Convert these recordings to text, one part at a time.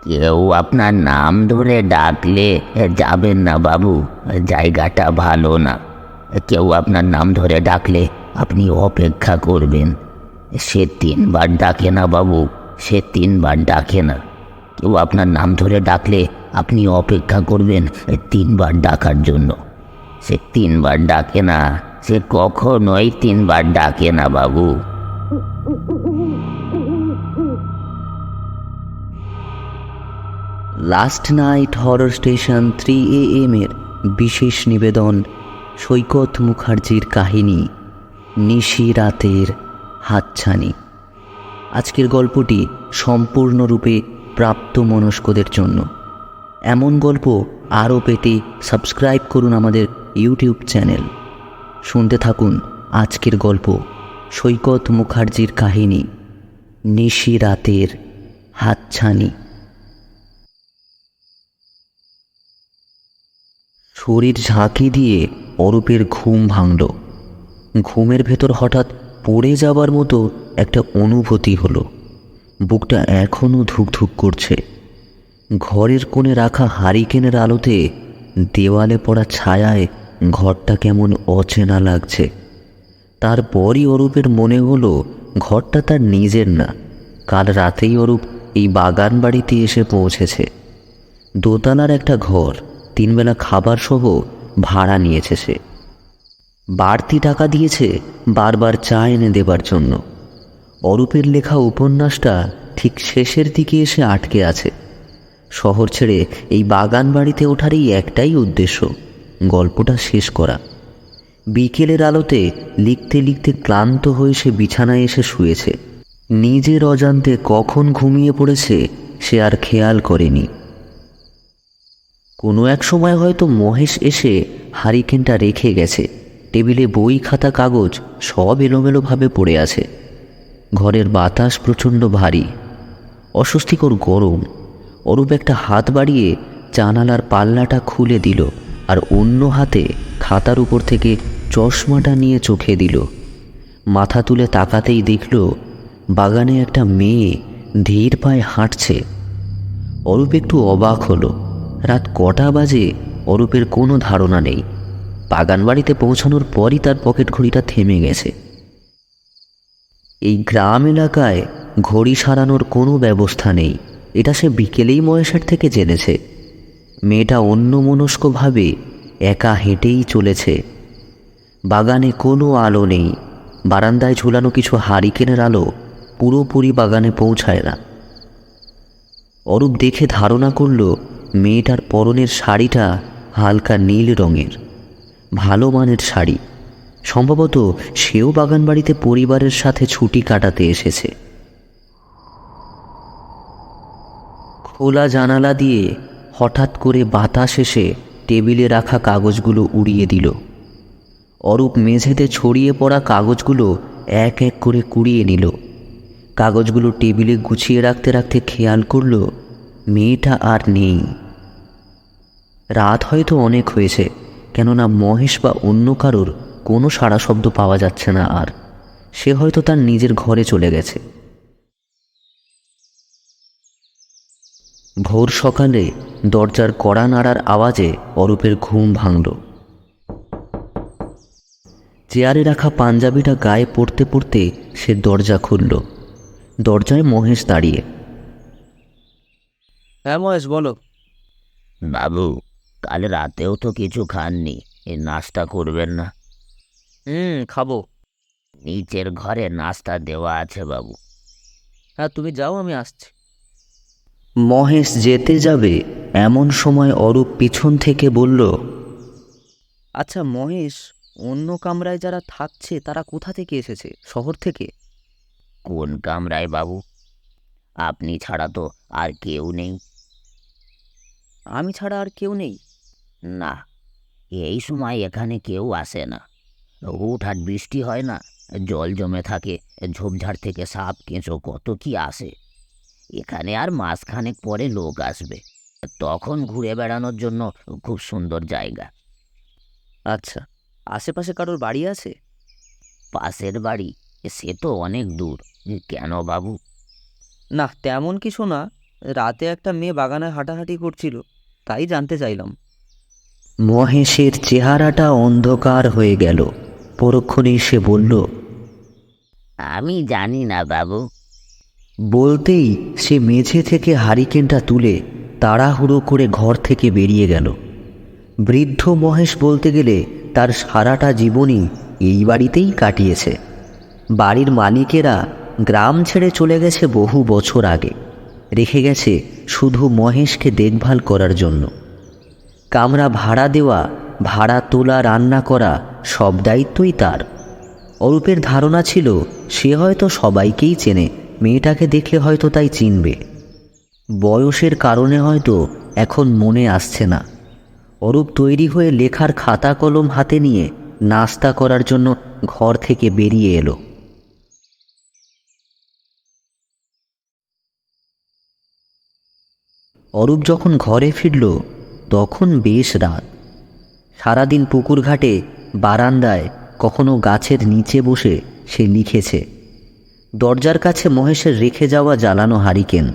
কেউ আপনার নাম ধরে ডাকলে যাবেন না বাবু, জায়গাটা ভালো না। কেউ আপনার নাম ধরে ডাকলে আপনি অপেক্ষা করবেন। সে 3বার ডাকে না বাবু, সে 3বার ডাকে না। কেউ আপনার নাম ধরে ডাকলে আপনি অপেক্ষা করবেন 3বার ডাকার জন্য। সে 3বার ডাকে না, সে কখনোই 3বার ডাকে না বাবু। Last night horror station 3 AM এর বিশেষ নিবেদন সৈকত মুখার্জির কাহিনী নিশি রাতের হাতছানি। আজকের গল্পটি সম্পূর্ণরূপে প্রাপ্তমনস্কদের জন্য। এমন গল্প আরও পেতে সাবস্ক্রাইব করুন আমাদের ইউটিউব চ্যানেল। শুনতে থাকুন আজকের গল্প সৈকত মুখার্জির কাহিনী নিশি রাতের হাতছানি। শরীর ঝাঁকি দিয়ে অরূপের ঘুম ভাঙল। ঘুমের ভেতর হঠাৎ পড়ে যাবার মতো একটা অনুভূতি হলো। বুকটা এখনও ধুকধুক করছে। ঘরের কোণে রাখা হারিকেনের আলোতে দেওয়ালে পড়া ছায়ায় ঘরটা কেমন অচেনা লাগছে। তারপরই অরূপের মনে হলো ঘরটা তার নিজের না। কাল রাতেই অরূপ এই বাগান বাড়িতে এসে পৌঁছেছে। দোতলার একটা ঘর, 3 বেলা খাবার সহ ভাড়া নিয়েছে সে। বাড়তি টাকা দিয়েছে বারবার চা এনে দেবার জন্য। অরূপের লেখা উপন্যাসটা ঠিক শেষের দিকে এসে আটকে আছে। শহর ছেড়ে এই বাগান বাড়িতে ওঠার এই একটাই উদ্দেশ্য, গল্পটা শেষ করা। বিকেলের আলোতে লিখতে লিখতে ক্লান্ত হয়ে সে বিছানায় এসে শুয়েছে। নিজের অজান্তে কখন ঘুমিয়ে পড়েছে সে আর খেয়াল করেনি। কোনো এক সময় হয়তো মহেশ এসে হারিকেনটা রেখে গেছে। টেবিলে বই খাতা কাগজ সব এলোমেলোভাবে পড়ে আছে। ঘরের বাতাস প্রচণ্ড ভারী, অস্বস্তিকর গরম। অরূপ একটা হাত বাড়িয়ে জানালার পাল্লাটা খুলে দিল আর অন্য হাতে খাতার উপর থেকে চশমাটা নিয়ে চোখে দিল। মাথা তুলে তাকাতেই দেখল বাগানে একটা মেয়ে ধীর পায়ে হাঁটছে। অরূপ একটু অবাক হলো। রাত কটা বাজে অরূপের কোনো ধারণা নেই। বাগান বাড়িতে পৌঁছানোর পরই তার পকেট ঘড়িটা থেমে গেছে। এই গ্রাম এলাকায় ঘড়ি সারানোর কোনো ব্যবস্থা নেই, এটা সে বিকেলেই মহেশের থেকে জেনেছে। মেয়েটা অন্যমনস্কভাবে একা হেঁটেই চলেছে। বাগানে কোনো আলো নেই। বারান্দায় ঝুলানো কিছু হারিকেনের আলো পুরোপুরি বাগানে পৌঁছায় না। অরূপ দেখে ধারণা করল মেয়েটার পরনের শাড়িটা হালকা নীল রঙের, ভালো মানের শাড়ি। সম্ভবত সেও বাগান বাড়িতে পরিবারের সাথে ছুটি কাটাতে এসেছে। খোলা জানালা দিয়ে হঠাৎ করে বাতাস এসে টেবিলে রাখা কাগজগুলো উড়িয়ে দিল। অরূপ মেঝেতে ছড়িয়ে পড়া কাগজগুলো এক এক করে কুড়িয়ে নিল। কাগজগুলো টেবিলে গুছিয়ে রাখতে রাখতে খেয়াল করল মেয়েটা আর নেই। রাত হয়তো অনেক হয়েছে, কেননা মহেশ বা অন্য কারোর কোনো সাড়া শব্দ পাওয়া যাচ্ছে না আর। সে হয়তো তার নিজের ঘরে চলে গেছে। ভোর সকালে দরজার কড়া নাড়ার আওয়াজে অরূপের ঘুম ভাঙল। চেয়ারে রাখা পাঞ্জাবিটা গায়ে পড়তে পড়তে সে দরজা খুলল। দরজায় মহেশ দাঁড়িয়ে। হ্যাঁ মহেশ, বলো। বাবু, কাল রাতেও তো কিছু খাননি, নাস্তা করবেন না? খাবো। নিচের ঘরে নাস্তা দেওয়া আছে বাবু। হ্যাঁ, তুমি যাও, আমি আসছি। মহেশ যেতে যাবে এমন সময় অরূপ পিছন থেকে বলল, আচ্ছা মহেশ, অন্য কামরায় যারা থাকছে তারা কোথা থেকে এসেছে? শহর থেকে? কোন কামরায় বাবু? আপনি ছাড়া তো আর কেউ নেই। আমি ছাড়া আর কেউ নেই? না, এই সময় এখানে কেউ আসে না। হুটহাট বৃষ্টি হয় না, জল জমে থাকে, ঝোপঝাড় থেকে সাপ কেঁচো কত কি আসে। এখানে আর মাসখানেক পরে লোক আসবে, তখন ঘুরে বেড়ানোর জন্য খুব সুন্দর জায়গা। আচ্ছা, আশেপাশে কারোর বাড়ি আছে? পাশের বাড়ি? সে তো অনেক দূর। কেন বাবু? না, তেমন কিছু না। রাতে একটা মেয়ে বাগানে হাঁটাহাঁটি করছিল, তাই জানতে চাইলাম। মহেশের চেহারাটা অন্ধকার হয়ে গেল। পরক্ষণেই সে বলল, আমি জানি না বাবু। বলতেই সে মেঝে থেকে হারিকেনটা তুলে তাড়াহুড়ো করে ঘর থেকে বেরিয়ে গেল। বৃদ্ধ মহেশ বলতে গেলে তার সারাটা জীবনই এই বাড়িতেই কাটিয়েছে। বাড়ির মালিকেরা গ্রাম ছেড়ে চলে গেছে বহু বছর আগে, রেখে গেছে শুধু মহেশকে দেখভাল করার জন্য। কামরা ভাড়া দেওয়া, ভাড়া তোলা, রান্না করা সব দায়িত্বই তার। অরূপের ধারণা ছিল সে হয়তো সবাইকেই চেনে, মেয়েটাকে দেখলে হয়তো তাই চিনবে। বয়সের কারণে হয়তো এখন মনে আসছে না। অরূপ তৈরি হয়ে লেখার খাতা কলম হাতে নিয়ে নাস্তা করার জন্য ঘর থেকে বেরিয়ে এলো। অরূপ যখন ঘরে ফিরল তখন বেশ রাত। সারাদিন পুকুর ঘাটে, বারান্দায়, কখনো গাছের নিচে বসে সে লিখেছে। দরজার কাছে মহেশের রেখে যাওয়া জ্বালানো হারিকেন।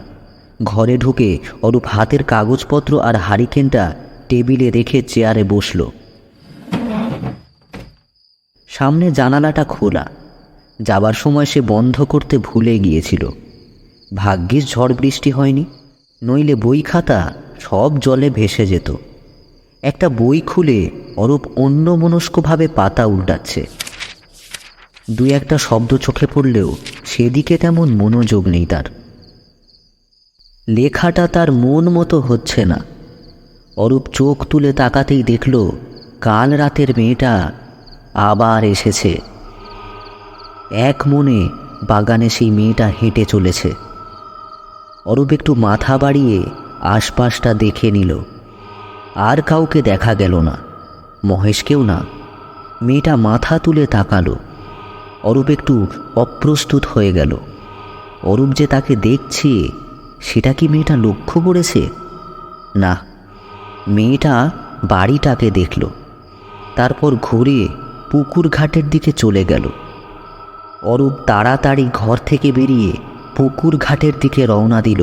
ঘরে ঢুকে অরূপ হাতের কাগজপত্র আর হারিকেনটা টেবিলে রেখে চেয়ারে বসল। সামনে জানালাটা খোলা, যাবার সময় সে বন্ধ করতে ভুলে গিয়েছিল। ভাগ্যিস ঝড় বৃষ্টি হয়নি, নইলে বই খাতা সব জলে ভেসে যেত। একটা বই খুলে অরূপ অন্যমনস্কভাবে পাতা উল্টাচ্ছে। দুই একটা শব্দ চোখে পড়লেও সেদিকে তেমন মনোযোগ নেই তার। লেখাটা তার মন মতো হচ্ছে না। অরূপ চোখ তুলে তাকাতেই দেখল কাল রাতের মেয়েটা আবার এসেছে। এক মনে বাগানে সেই মেয়েটা হেঁটে চলেছে। অরূপ একটু মাথা বাড়িয়ে আশপাশটা দেখে নিল। আর কাউকে দেখা গেল না, মহেশকেও না। মেয়েটা মাথা তুলে তাকালো। অরূপ একটু অপ্রস্তুত হয়ে গেল। অরূপ যে তাকে দেখছে সেটা কি মেয়েটা লক্ষ্য করেছে? না, মেয়েটা বাড়িটাকে দেখল, তারপর ঘুরে পুকুর ঘাটের দিকে চলে গেল। অরূপ তাড়াতাড়ি ঘর থেকে বেরিয়ে পুকুর ঘাটের দিকে রওনা দিল।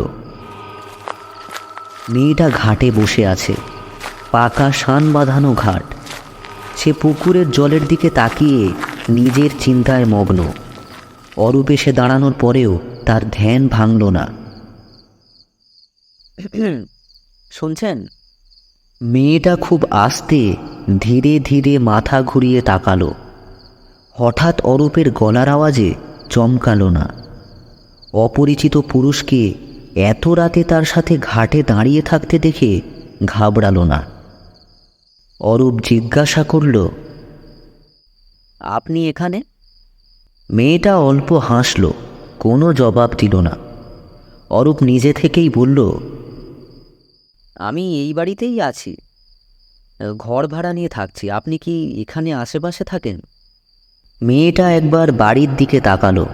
মেয়েটা ঘাটে বসে আছে, পাকা শান বাঁধানো ঘাট। সে পুকুরের জলের দিকে তাকিয়ে নিজের চিন্তায় মগ্ন। অরূপ এসে দাঁড়ানোর পরেও তার ধ্যান ভাঙল না। শুনছেন? মেয়েটা খুব আস্তে ধীরে ধীরে মাথা ঘুরিয়ে তাকালো। হঠাৎ অরূপের গলার আওয়াজে চমকালো না। অপরিচিত পুরুষকে এত রাতে তার সাথে ঘাটে দাঁড়িয়ে থাকতে দেখে ঘাবড়ালো না। অরূপ জিজ্ঞাসা করল, আপনি এখানে? মেয়েটা অল্প হাসল, কোনো জবাব দিল না। অরূপ নিজে থেকেই বলল, আমি এই বাড়িতেই আছি, ঘর ভাড়া নিয়ে থাকছি। আপনি কি এখানে আশেপাশে থাকেন? মেয়েটা একবার বাড়ির দিকে তাকালো,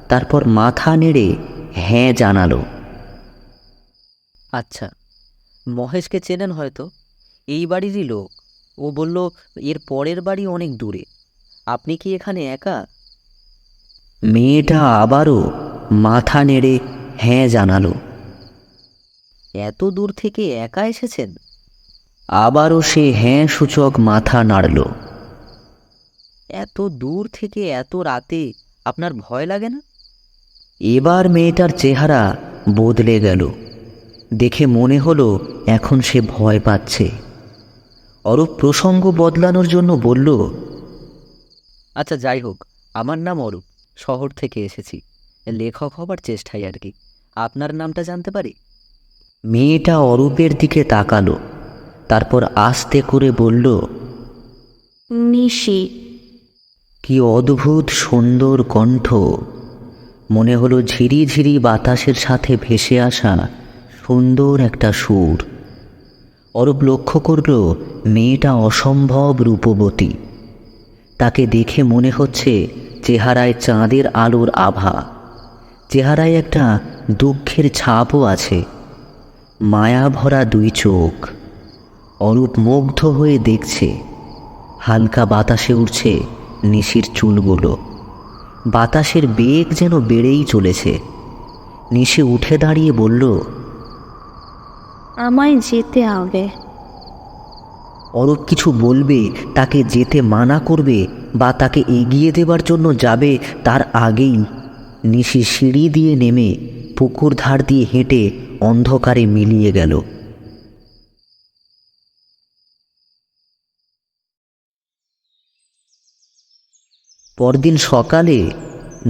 তারপর মাথা নেড়ে হ্যাঁ জানালো। আচ্ছা, মহেশকে চেনেন হয়তো, এই বাড়িরই লোক। ও বলল এর পরের বাড়ি অনেক দূরে। আপনি কি এখানে একা? মেয়েটা আবারও মাথা নেড়ে হ্যাঁ জানালো। এত দূর থেকে একা এসেছেন? আবারও সে হ্যাঁ সূচক মাথা নাড়ল। এত দূর থেকে এত রাতে আপনার ভয় লাগে না? এবার মেয়েটার চেহারা বদলে গেল। দেখে মনে হলো এখন সে ভয় পাচ্ছে। অরূপ প্রসঙ্গ বদলানোর জন্য বলল, আচ্ছা যাই হোক, আমার নাম অরূপ, শহর থেকে এসেছি, লেখক হবার চেষ্টায় আর কি। আপনার নামটা জানতে পারি? মেয়েটা অরূপের দিকে তাকালো, তারপর আস্তে করে বলল, নিশি। কি অদ্ভুত সুন্দর কণ্ঠ! মনে হলো ঝিরি ঝিরি বাতাসের সাথে ভেসে আসা সুন্দর একটা সুর। অরূপ লক্ষ্য করল মেয়েটা অসম্ভব রূপবতী। তাকে দেখে মনে হচ্ছে চেহারায় চাঁদের আলোর আভা, চেহারায় একটা দুঃখের ছাপও আছে। মায়া ভরা দুই চোখ। অরূপ মুগ্ধ হয়ে দেখছে। হালকা বাতাসে উঠছে নিশির চুলগুলো। বাতাসের বেগ যেন বেড়েই চলেছে। নিশি উঠে দাঁড়িয়ে বলল, আমায় যেতে হবে। অরূপ কিছু বলবে, তাকে যেতে মানা করবে বা তাকে এগিয়ে দেবার জন্য যাবে, তার আগেই নিশি সিঁড়ি দিয়ে নেমে পুকুর ধার দিয়ে হেঁটে অন্ধকারে মিলিয়ে গেল। পরদিন সকালে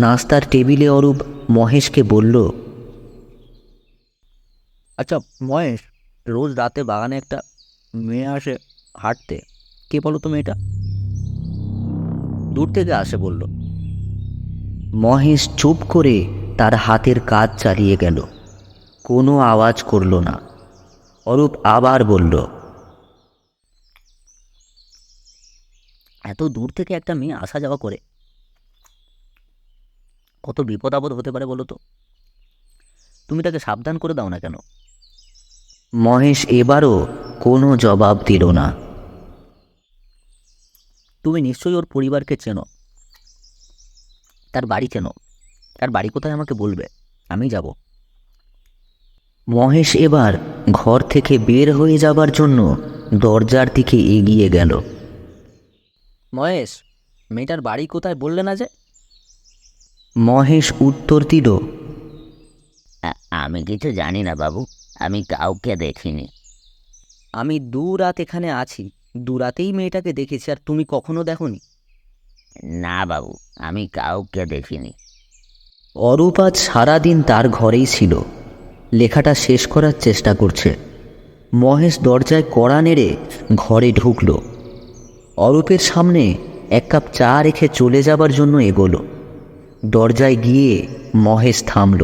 নাস্তার টেবিলে অরূপ মহেশকে বলল, আচ্ছা মহেশ, রোজ রাতে বাগানে একটা মেয়ে আসে হাঁটতে, কে বলো তো মেয়েটা? দূর থেকে আসে বলল। মহেশ চুপ করে তার হাতের কাজ চালিয়ে গেল, কোনো আওয়াজ করল না। অরূপ আবার বলল, এত দূর থেকে একটা মেয়ে আসা যাওয়া করে, কত বিপদ আপদ হতে পারে বলো তো। তুমি তাকে সাবধান করে দাও না কেন? মহেশ এবারও কোনো জবাব দিল না। তুমি নিশ্চয়ই ওর পরিবারকে চেনো, তার বাড়ি চেনো। তার বাড়ি কোথায় আমাকে বলবে, আমি যাব। মহেশ এবার ঘর থেকে বের হয়ে যাবার জন্য দরজার দিকে এগিয়ে গেল। মহেশ, মেয়েটার বাড়ি কোথায় বললে না যে? মহেশ উত্তর দিল, আমি কিছু জানি না বাবু, আমি কাউকে দেখিনি। আমি 2 রাত এখানে আছি, 2 রাতেই মেয়েটাকে দেখেছি, আর তুমি কখনো দেখোনি? না বাবু, আমি কাউকে দেখিনি। অরূপ আজ সারাদিন তার ঘরেই ছিল, লেখাটা শেষ করার চেষ্টা করছে। মহেশ দরজায় কড়া নেড়ে ঘরে ঢুকল। অরূপের সামনে 1 কাপ চা রেখে চলে যাবার জন্য এগোলো। দরজায় গিয়ে মহেশ থামল।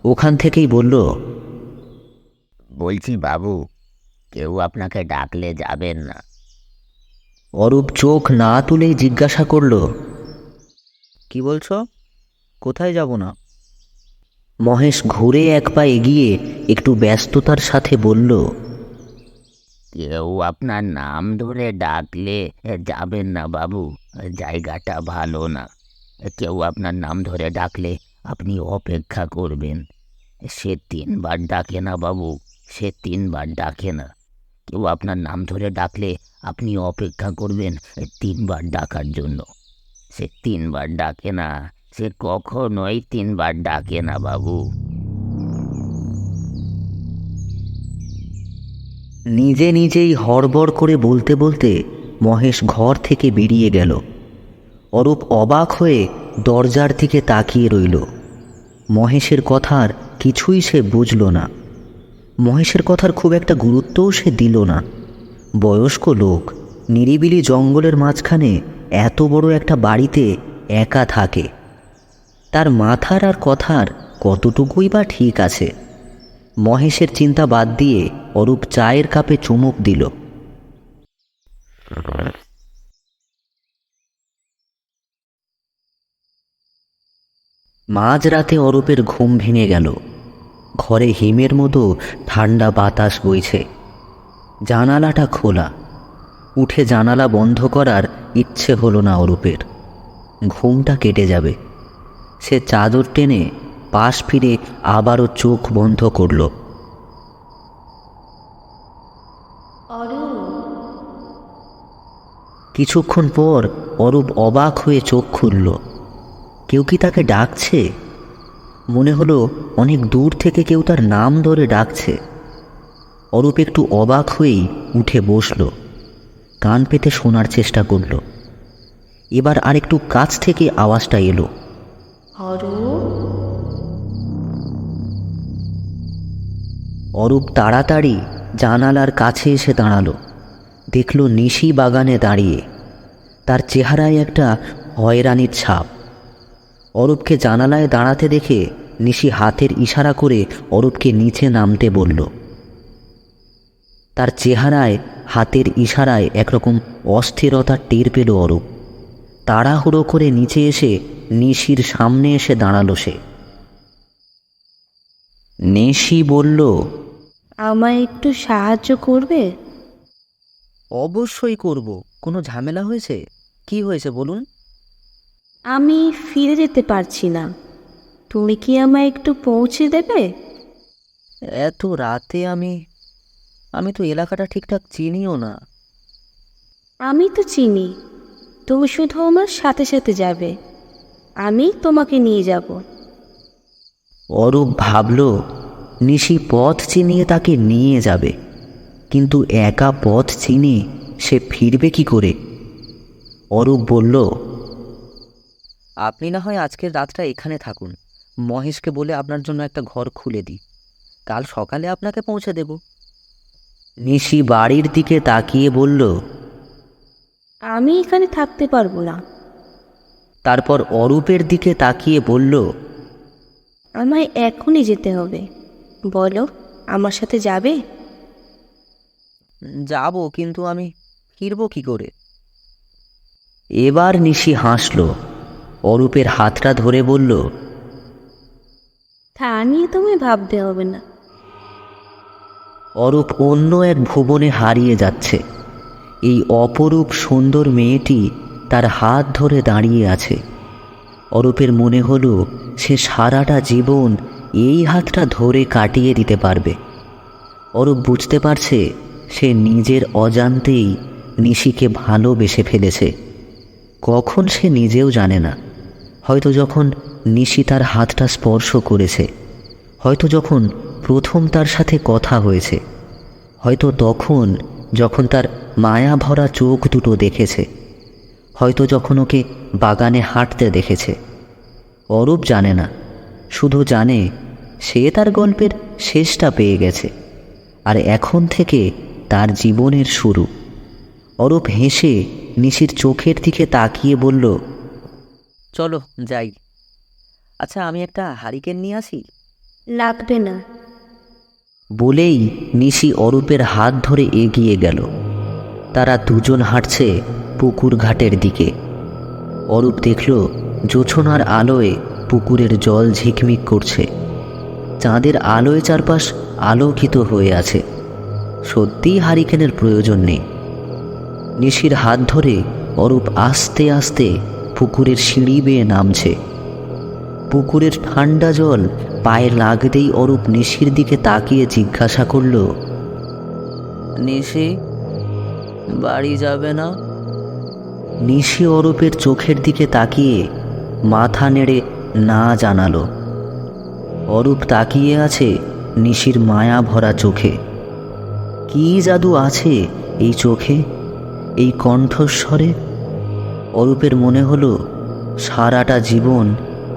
ওখান থেকেই বলল, বলছি বাবু, কেউ আপনাকে ডাকলে যাবেন না। অরূপ চোখ না তুলেই জিজ্ঞাসা করল, কি বলছো? কোথায় যাব না? মহেশ ঘুরে 1 পা এগিয়ে একটু ব্যস্ততার সাথে বলল, কেউ আপনার নাম ধরে ডাকলে যাবেন না বাবু, জায়গাটা ভালো না। কেউ আপনার নাম ধরে ডাকলে আপনি অপেক্ষা করবেন। সে 3 বার ডাকে না বাবু, সে 3 বার ডাকে না। কেউ আপনার নাম ধরে ডাকলে আপনি অপেক্ষা করবেন 3 বার ডাকার জন্য। সে 3 বার ডাকে না, সে কখনোই 3 বার ডাকে না বাবু। নিজে নিজেই হড়বড় করে বলতে বলতে মহেশ ঘর থেকে বেরিয়ে গেল। অরূপ অবাক হয়ে দরজার দিকে তাকিয়ে রইল। মহেশের কথার কিছুই সে বুঝল না। মহেশের কথার খুব একটা গুরুত্বও সে দিল না। বয়স্ক লোক, নিরিবিলি জঙ্গলের মাঝখানে এত বড় একটা বাড়িতে একা থাকে। তার মাথার আর কথার কতটুকুই বা ঠিক আছে। মহেশের চিন্তা বাদ দিয়ে অরূপ চায়ের কাপে চুমুক দিল। মাঝরাতে অরূপের ঘুম ভেঙে গেল। ঘরে হিমের মতো ঠান্ডা বাতাস বইছে। জানালাটা খোলা। উঠে জানালা বন্ধ করার ইচ্ছে হলো না অরূপের। ঘুমটা কেটে যাবে। সে চাদর টেনে পাশ ফিরে আবারও চোখ বন্ধ করল। কিছুক্ষণ পর অরূপ অবাক হয়ে চোখ খুলল। কেউ কি তাকে ডাকছে? মনে হলো অনেক দূর থেকে কেউ তার নাম ধরে ডাকছে। অরূপ একটু অবাক হয়েই উঠে বসল। কান পেতে শোনার চেষ্টা করল। এবার আরেকটু কাছ থেকে আওয়াজটা এলো। অরূপ তাড়াতাড়ি জানালার কাছে এসে দাঁড়ালো। দেখল নিশি বাগানে দাঁড়িয়ে। তার চেহারায় একটা হয়রানির ছাপ। অরূপকে জানালায় দাঁড়াতে দেখে নিশি হাতের ইশারা করে অরূপকে নিচে নামতে বলল। তার চেহারায় হাতের ইশারায় একরকম অস্থিরতা টের পেল অরূপ। তাড়াহুড়ো করে নিচে এসে নিশির সামনে এসে দাঁড়ালো সে। নিশি বলল, আমায় একটু সাহায্য করবে? অবশ্যই করব। কোনো ঝামেলা হয়েছে? কি হয়েছে বলুন। আমি ফিরে যেতে পারছি না, তুমি কি আমায় একটু পৌঁছে দেবে? এত রাতে আমি আমি তো এলাকাটা ঠিকঠাক চিনিও না। আমি তো চিনি, তুমি শুধু আমার সাথে সাথে যাবে, আমি তোমাকে নিয়ে যাব। অরূপ ভাবল নিশি পথ চিনিয়ে তাকে নিয়ে যাবে, কিন্তু একা পথ চিনে সে ফিরবে কি করে? অরূপ বলল, আপনি না হয় আজকের রাতটা এখানে থাকুন, মহেশকে বলে আপনার জন্য একটা ঘর খুলে দিই, কাল সকালে আপনাকে পৌঁছে দেব। নিশি বাড়ির দিকে তাকিয়ে বলল। আমি এখানে থাকতে পারবো না। তারপর অরূপের দিকে তাকিয়ে বলল, আমায় এখনই যেতে হবে, বলো আমার সাথে যাবে? যাব, কিন্তু আমি ফিরবো কি করে? এবার নিশি হাসল, অরূপের হাতটা ধরে বলল, তা নিয়ে তোমায় ভাবতে হবে না। অরূপ অন্য এক ভুবনে হারিয়ে যাচ্ছে। এই অপরূপ সুন্দর মেয়েটি তার হাত ধরে দাঁড়িয়ে আছে। অরূপের মনে হলো সে সারাটা জীবন এই হাতটা ধরে কাটিয়ে দিতে পারবে। অরূপ বুঝতে পারছে সে নিজের অজান্তেই নিশিকে ভালোবেসে ফেলেছে। কখন সে নিজেও জানে না। হয়তো যখন নিশি তার হাতটা স্পর্শ করেছে, হয়তো যখন প্রথম তার সাথে কথা হয়েছে, হয়তো তখন যখন তার মায়া ভরা চোখ দুটো দেখেছে, হয়তো যখন ওকে বাগানে হাঁটতে দেখেছে। অরূপ জানে না, শুধু জানে সে তার গল্পের শেষটা পেয়ে গেছে, আর এখন থেকে তার জীবনের শুরু। অরূপ হেসে নিশির চোখের দিকে তাকিয়ে বলল, চলো যাই। আচ্ছা, আমি একটা হারিকেন নিয়ে আসি। লাগবে না। বলেই নিশি অরূপের হাত ধরে এগিয়ে গেল। তারা দুজন হাঁটছে পুকুর ঘাটের দিকে। অরূপ দেখল জোছনার আলোয় পুকুরের জল ঝিকমিক করছে। চাঁদের আলোয় চারপাশ আলোকিত হয়ে আছে। সত্যিই হারিকেনের প্রয়োজন নেই। নিশির হাত ধরে অরূপ আস্তে আস্তে পুকুরের সিঁড়ি বেয়ে নামছে। পুকুরের ঠান্ডা জল পায়ে লাগতেই অরূপ নিশির দিকে তাকিয়ে জিজ্ঞাসা করল, নিশি, বাড়ি যাবে না? নিশি অরূপের চোখের দিকে তাকিয়ে মাথা নেড়ে না জানালো। অরূপ তাকিয়ে আছে নিশির মায়া ভরা চোখে। কী জাদু আছে এই চোখে, এই কণ্ঠস্বরে? অরূপের মনে হলো সারাটা জীবন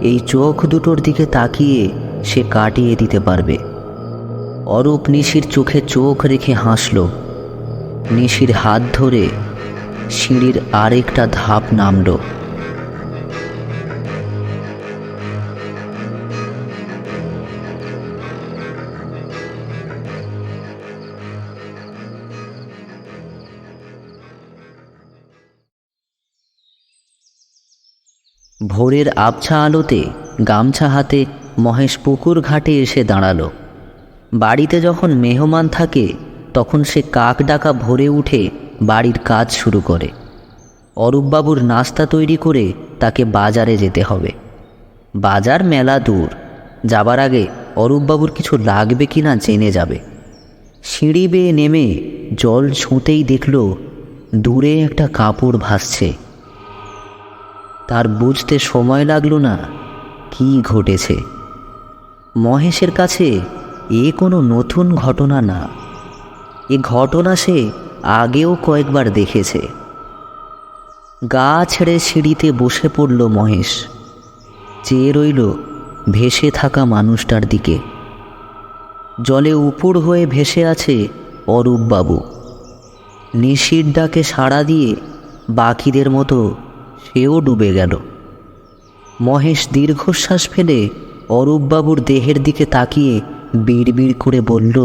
এই চোখ দুটোর দিকে তাকিয়ে সে কাটিয়ে দিতে পারবে। অরূপ নিশির চোখে চোখ রেখে হাসল। নিশির হাত ধরে সিঁড়ির আরেকটা ধাপ নামল। ভোরের আবছা আলোতে গামছা হাতে মহেশ পুকুর ঘাটে এসে দাঁড়ালো। বাড়িতে যখন মেহমান থাকে তখন সে কাক ডাকা ভোরে উঠে বাড়ির কাজ শুরু করে। অরূপবাবুর নাস্তা তৈরি করে তাকে বাজারে যেতে হবে। বাজার মেলা দূর, যাবার আগে অরূপবাবুর কিছু লাগবে কি না জেনে যাবে। সিঁড়ি বেয়ে নেমে জল ছুঁতেই দেখল দূরে একটা কাপড় ভাসছে। তার বুঝতে সময় লাগলো না কি ঘটেছে। মহেশের কাছে এ কোনো নতুন ঘটনা না। এ ঘটনা সে আগেও কয়েকবার দেখেছে। গা ছেড়ে সিঁড়িতে বসে পড়ল মহেশ। চেয়ে রইল ভেসে থাকা মানুষটার দিকে। জলে উপর হয়ে ভেসে আছে অরূপবাবু। নিশির ডাকে সাড়া দিয়ে বাকিদের মতো সেও ডুবে গেল। মহেশ দীর্ঘশ্বাস ফেলে অরূপবাবুর দেহের দিকে তাকিয়ে বিড়বিড় করে বলল,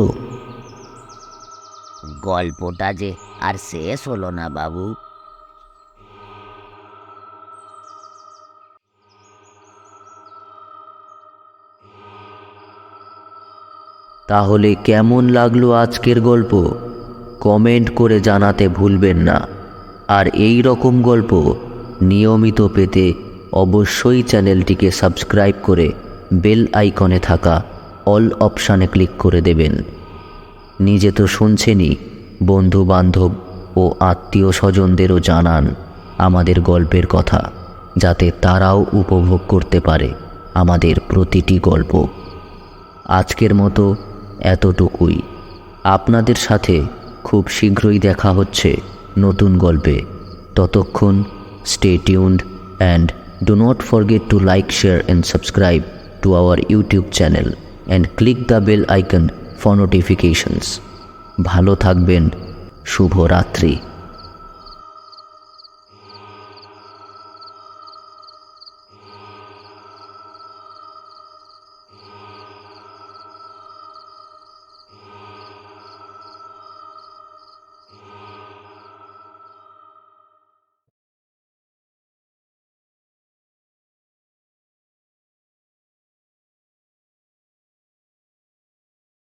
গল্পটা যে আর শেষ হলো না বাবু। তাহলে কেমন লাগলো আজকের গল্প কমেন্ট করে জানাতে ভুলবেন না। আর এই রকম গল্প নিয়মিত পেতে অবশ্যই চ্যানেলটিকে সাবস্ক্রাইব করে বেল আইকনে থাকা অল অপশানে ক্লিক করে দেবেন। নিজে তো শুনছেনই, বন্ধু বান্ধব ও আত্মীয় স্বজনদেরও জানান আমাদের গল্পের কথা, যাতে তারাও উপভোগ করতে পারে আমাদের প্রতিটি গল্প। আজকের মতো এতটুকুই। আপনাদের সাথে খুব শীঘ্রই দেখা হচ্ছে নতুন গল্পে। ততক্ষণ stay tuned and do not forget to like, share and subscribe to our YouTube channel and click the bell icon for notifications. ভালো থাকবেন। শুভরাত্রি।